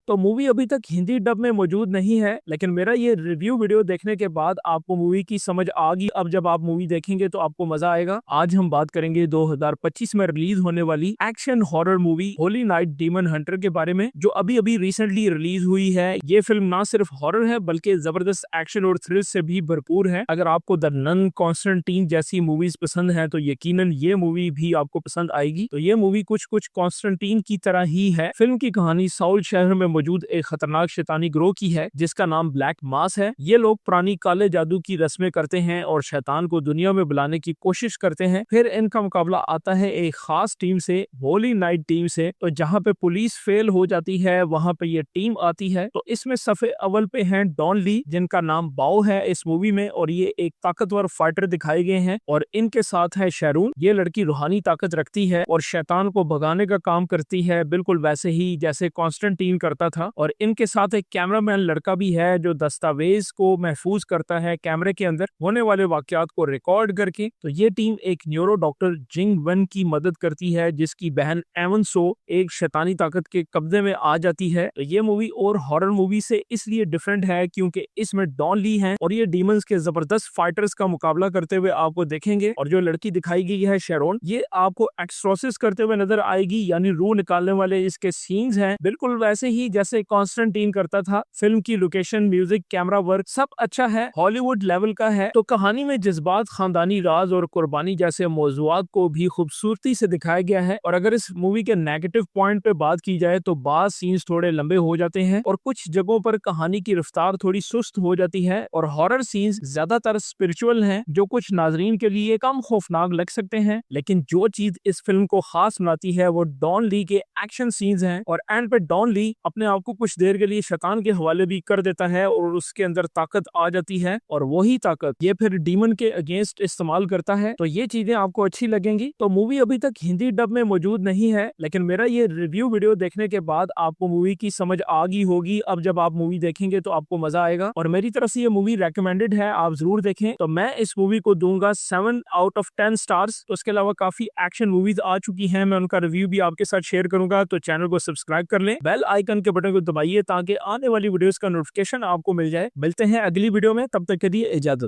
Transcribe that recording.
तो मूवी अभी तक हिंदी डब में मौजूद नहीं है, लेकिन मेरा ये रिव्यू वीडियो देखने के बाद आपको मूवी की समझ आ गई। अब जब आप मूवी देखेंगे तो आपको मजा आएगा। आज हम बात करेंगे 2025 में रिलीज होने वाली action horror movie Holi night demon Hunter के बारे में, जो अभी अभी रिसेंटली रिलीज हुई है। ये फिल्म ना सिर्फ हॉरर है बल्कि जबरदस्त एक्शन और थ्रिल से भी भरपूर है। अगर आपको द नन, कॉन्स्टेंटीन जैसी मूवीज पसंद है तो यकीनन ये मूवी भी आपको पसंद आएगी। तो ये मूवी कुछ कॉन्स्टेंटीन की तरह ही है। फिल्म की कहानी साउल शहर में मौजूद एक खतरनाक शैतानी ग्रोह की है जिसका नाम ब्लैक मास है। ये लोग पुरानी काले जादू की रस्में करते हैं और शैतान को दुनिया में बुलाने की कोशिश करते हैं। फिर इनका मुकाबला आता है एक खास टीम से, होली नाइट टीम से। तो जहाँ पे पुलिस फेल हो जाती है वहाँ पे ये टीम आती है। तो इसमें सफे अव्वल पे हैं डॉन ली, जिनका नाम बाओ है इस मूवी में, और ये एक ताकतवर फाइटर दिखाए गए हैं। और इनके साथ है शैरून। ये लड़की रूहानी ताकत रखती है और शैतान को भगाने का काम करती है, बिल्कुल वैसे ही जैसे कॉन्स्टेंटीन करता था। और इनके साथ एक कैमरामैन लड़का भी है जो दस्तावेज को महफूज करता है कैमरे के अंदर होने वाले वाकयात को रिकॉर्ड करके। तो ये टीम एक न्यूरो डॉक्टर जिंग वन की मदद करती है जिसकी बहन एवन सो एक शैतानी ताकत के कब्जे में आ जाती है। तो ये मूवी और हॉरर मूवी से इसलिए डिफरेंट है क्योंकि इसमें डॉन ली है और ये डीमंस के जबरदस्त फाइटर्स का मुकाबला करते हुए आपको देखेंगे। और जो लड़की दिखाई गई है शेरोन, ये आपको एक्सट्रोसिस करते हुए नजर आएगी, यानी रूह निकालने वाले इसके सीन्स हैं बिल्कुल वैसे ही जैसे कॉन्स्टेंटीन करता था। फिल्म की लोकेशन, म्यूजिक, कैमरा वर्क सब अच्छा है, हॉलीवुड लेवल का है। तो कहानी में जज्बात, खानदानी राज और कुर्बानी जैसे मौजूआत को भी खूबसूरती से दिखाया गया है। और अगर इस मूवी के नेगेटिव पॉइंट पे बात की जाए तो बाज सीन्स थोड़े लंबे हो जाते हैं और कुछ जगहों पर कहानी की रफ्तार थोड़ी सुस्त हो जाती है। और हॉरर सीन्स ज्यादातर स्पिरिचुअल हैं जो कुछ नाजरीन के लिए कम खौफनाक लग सकते हैं। लेकिन जो चीज इस फिल्म को खास बनाती है वो डॉन ली के एक्शन सीन्स हैं। और एंड पे डॉन ली अपने आप को कुछ देर के लिए शैतान के हवाले भी कर देता है और उसके अंदर ताकत आ जाती है और वही ताकत ये फिर डीमन के अगेंस्ट इस्तेमाल करता है। तो ये चीजें आपको अच्छी लगेंगी। तो मूवी अभी तक हिंदी डब में मौजूद नहीं है, लेकिन मेरा ये रिव्यू वीडियो देखने के बाद आपको मूवी की समझ आ गई होगी। अब जब आप मूवी देखेंगे तो आपको मजा आएगा और मेरी तरफ से ये मूवी रेकमेंडेड है, आप जरूर देखें। तो मैं इस मूवी को दूंगा 7/10 स्टार्स। तो इसके अलावा काफी एक्शन मूवीज आ चुकी हैं, मैं उनका रिव्यू भी आपके साथ शेयर करूंगा। तो चैनल को सब्सक्राइब कर लें, बेल आइकन के बटन को दबाइए ताकि आने वाली वीडियोस का नोटिफिकेशन आपको मिल जाए। मिलते हैं अगली वीडियो में, तब तक के लिए इजाजत।